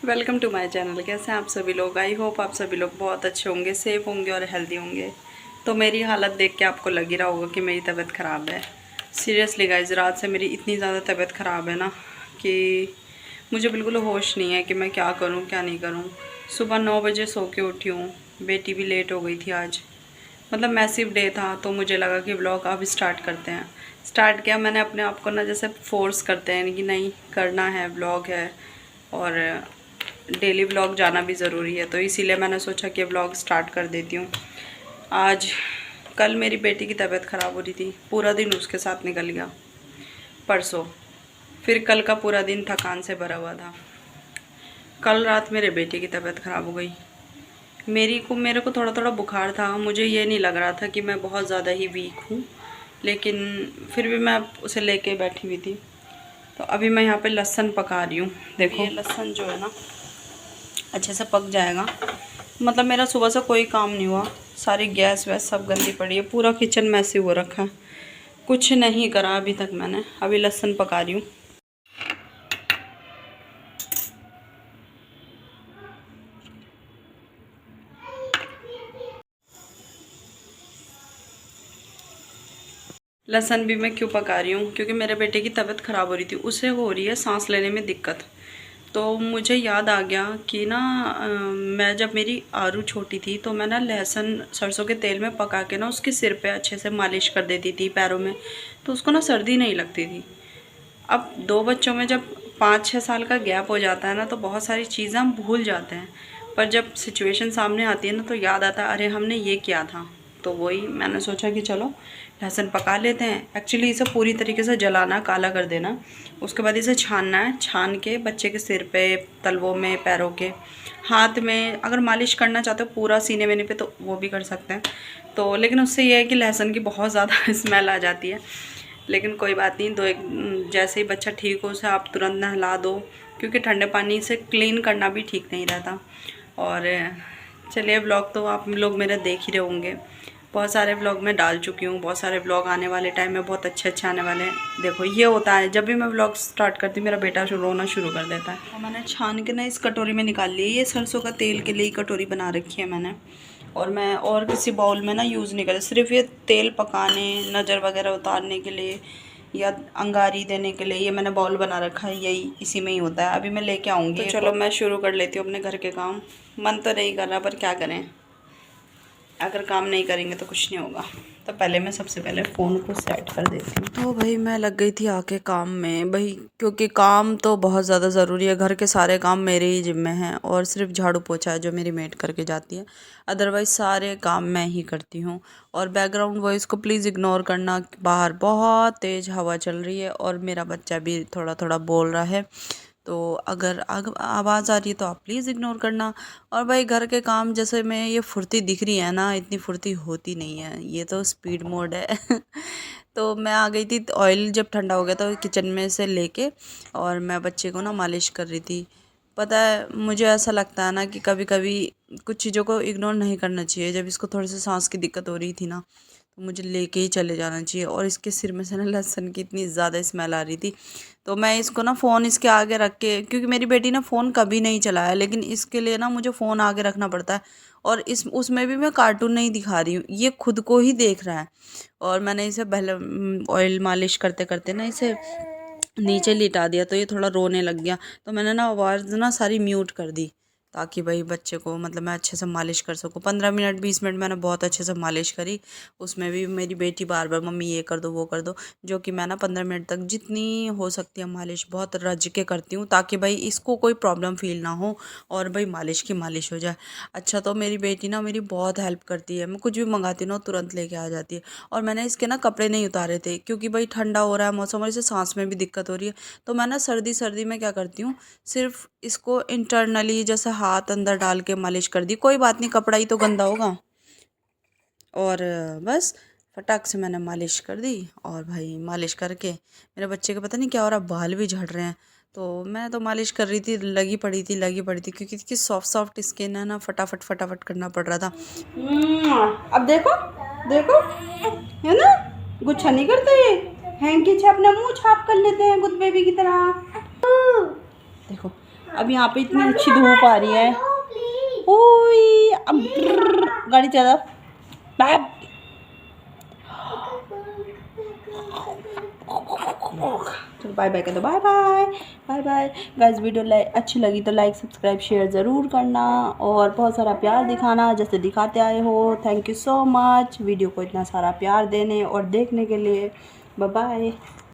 Welcome to my channel. कैसे हैं आप सभी लोग? आई होप आप सभी लोग बहुत अच्छे होंगे, सेफ होंगे और हेल्दी होंगे। तो मेरी हालत देख के आपको लग ही रहा होगा कि मेरी तबीयत ख़राब है। सीरियसली गाइस, रात से मेरी इतनी ज़्यादा तबीयत ख़राब है ना कि मुझे बिल्कुल होश नहीं है कि मैं क्या करूँ क्या नहीं करूँ। सुबह 9 बजे सो के उठी हूँ, बेटी भी लेट हो गई थी आज। मतलब मैसिव डे था, तो मुझे लगा कि व्लॉग अब स्टार्ट करते हैं। स्टार्ट किया मैंने अपने आप को ना, जैसे फोर्स करते हैं कि नहीं करना है, व्लॉग है और डेली व्लॉग जाना भी ज़रूरी है। तो इसीलिए मैंने सोचा कि व्लॉग स्टार्ट कर देती हूँ आज। कल मेरी बेटी की तबीयत ख़राब हो रही थी, पूरा दिन उसके साथ निकल गया परसों। फिर कल का पूरा दिन थकान से भरा हुआ था। कल रात मेरे बेटे की तबीयत ख़राब हो गई। मेरे को थोड़ा थोड़ा बुखार था। मुझे ये नहीं लग रहा था कि मैं बहुत ज़्यादा ही वीक हूँ, लेकिन फिर भी मैं उसे लेके बैठी हुई थी। तो अभी मैं यहाँ पे लहसुन पका रही हूँ। देखो, ये लहसुन जो है ना अच्छे से पक जाएगा। मतलब मेरा सुबह से कोई काम नहीं हुआ, सारी गैस वैस सब गंदी पड़ी है, पूरा किचन मैसी हो रखा है। कुछ नहीं करा अभी तक मैंने। अभी लहसुन पका रही हूँ। लहसुन भी मैं क्यों पका रही हूँ, क्योंकि मेरे बेटे की तबीयत ख़राब हो रही थी। उसे हो रही है सांस लेने में दिक्कत। तो मुझे याद आ गया कि ना मैं जब मेरी आरू छोटी थी तो मैं ना लहसुन सरसों के तेल में पका के ना उसके सिर पे अच्छे से मालिश कर देती थी, पैरों में। तो उसको ना सर्दी नहीं लगती थी। अब 2 बच्चों में जब 5-6 साल का गैप हो जाता है ना, तो बहुत सारी चीज़ें हम भूल जाते हैं। पर जब सिचुएशन सामने आती है ना, तो याद आता है अरे हमने ये किया था। तो वही मैंने सोचा कि चलो लहसुन पका लेते हैं। एक्चुअली इसे पूरी तरीके से जलाना, काला कर देना। उसके बाद इसे छानना है। छान के बच्चे के सिर पे, तलवों में, पैरों के, हाथ में अगर मालिश करना चाहते हो पूरा सीने वेने पे तो वो भी कर सकते हैं। तो लेकिन उससे ये है कि लहसुन की बहुत ज़्यादा स्मेल आ जाती है। लेकिन कोई बात नहीं, जैसे ही बच्चा ठीक हो उसे आप तुरंत नहला दो, क्योंकि ठंडे पानी से क्लीन करना भी ठीक नहीं रहता। और चलिए, व्लॉग तो आप लोग मेरे देख ही रहे होंगे। बहुत सारे व्लॉग मैं डाल चुकी हूँ, बहुत सारे व्लॉग आने वाले टाइम में बहुत अच्छे अच्छे आने वाले हैं। देखो ये होता है, जब भी मैं व्लॉग स्टार्ट करती हूँ मेरा बेटा रोना शुरू कर देता है। तो मैंने छान के ना इस कटोरी में निकाल ली। ये सरसों का तेल के लिए कटोरी बना रखी है मैंने। और मैं और किसी बाउल में ना यूज़ नहीं करती, सिर्फ ये तेल पकाने, नज़र वगैरह उतारने के लिए या अंगारी देने के लिए ये मैंने बाउल बना रखा है। यही इसी में ही होता है। अभी मैं लेके आऊँगी। तो चलो मैं शुरू कर लेती हूँ अपने घर के काम। मन तो नहीं कर रहा, पर क्या करें, अगर काम नहीं करेंगे तो कुछ नहीं होगा। तो पहले मैं सबसे पहले फ़ोन को सेट कर देती हूँ। तो भाई मैं लग गई थी आके काम में भाई, क्योंकि काम तो बहुत ज़्यादा ज़रूरी है। घर के सारे काम मेरे ही जिम्मे हैं, और सिर्फ झाड़ू पोछा है जो मेरी मेड करके जाती है। अदरवाइज़ सारे काम मैं ही करती हूँ। और बैकग्राउंड वॉइस को प्लीज़ इग्नोर करना, बाहर बहुत तेज़ हवा चल रही है और मेरा बच्चा भी थोड़ा थोड़ा बोल रहा है। तो अगर आवाज़ आ रही है तो आप प्लीज़ इग्नोर करना। और भाई घर के काम जैसे में ये फुर्ती दिख रही है ना, इतनी फुर्ती होती नहीं है, ये तो स्पीड मोड है। तो मैं आ गई थी, ऑयल जब ठंडा हो गया तो किचन में से लेके और मैं बच्चे को ना मालिश कर रही थी। पता है, मुझे ऐसा लगता है ना कि कभी कभी कुछ चीज़ों को इग्नोर नहीं करना चाहिए। जब इसको थोड़ी सी सांस की दिक्कत हो रही थी ना, तो मुझे लेके ही चले जाना चाहिए। और इसके सिर में से ना लहसुन की इतनी ज़्यादा स्मेल आ रही थी, तो मैं इसको ना फ़ोन इसके आगे रख के, क्योंकि मेरी बेटी ना फ़ोन कभी नहीं चलाया, लेकिन इसके लिए ना मुझे फ़ोन आगे रखना पड़ता है। और इस उसमें भी मैं कार्टून नहीं दिखा रही हूँ, ये खुद को ही देख रहा है। और मैंने इसे पहले ऑयल मालिश करते करते ना इसे नीचे लिटा दिया, तो ये थोड़ा रोने लग गया। तो मैंने ना आवाज़ ना सारी म्यूट कर दी, ताकि भाई बच्चे को मतलब मैं अच्छे से मालिश कर सकूँ। 15 मिनट 20 मिनट मैंने बहुत अच्छे से मालिश करी। उसमें भी मेरी बेटी बार बार मम्मी ये कर दो वो कर दो, जो कि मैं ना 15 मिनट तक जितनी हो सकती है मालिश बहुत रज के करती हूँ, ताकि भाई इसको कोई प्रॉब्लम फील ना हो और भाई मालिश की मालिश हो जाए। अच्छा, तो मेरी बेटी ना मेरी बहुत हेल्प करती है। मैं कुछ भी मंगाती हूँ ना तुरंत लेके आ जाती है। और मैंने इसके ना कपड़े नहीं उतारे थे, क्योंकि भाई ठंडा हो रहा है मौसम और इसे सांस में भी दिक्कत हो रही है। तो मैं ना सर्दी सर्दी में क्या करती हूँ, सिर्फ इसको इंटरनली जैसे हाथ अंदर डाल के मालिश कर दी। कोई बात नहीं, कपड़ा ही तो गंदा होगा। और बस फटाक से मैंने मालिश कर दी। और भाई मालिश करके मेरे बच्चे के पता नहीं क्या हो रहा, बाल भी झड़ रहे हैं। तो मैं तो मालिश कर रही थी, लगी पड़ी थी, क्योंकि इसकी सॉफ्ट सॉफ्ट स्किन है ना, फटाफट फटाफट करना पड़ रहा था। अब देखो देखो, है ना, गुच्छा नहीं करते ये, हैंकी से अपना मुंह छाप कर लेते हैं गुड बेबी की तरह। देखो, अब यहाँ पे इतनी अच्छी धूप आ रही है। ओए अब गाड़ी चला बाय। चलो बाय बाय कर दो। Bye bye bye bye guys. Video अच्छी लगी तो लाइक सब्सक्राइब शेयर ज़रूर करना और बहुत सारा प्यार दिखाना जैसे दिखाते आए हो। Thank you so much video को इतना सारा प्यार देने और देखने के लिए। Bye bye.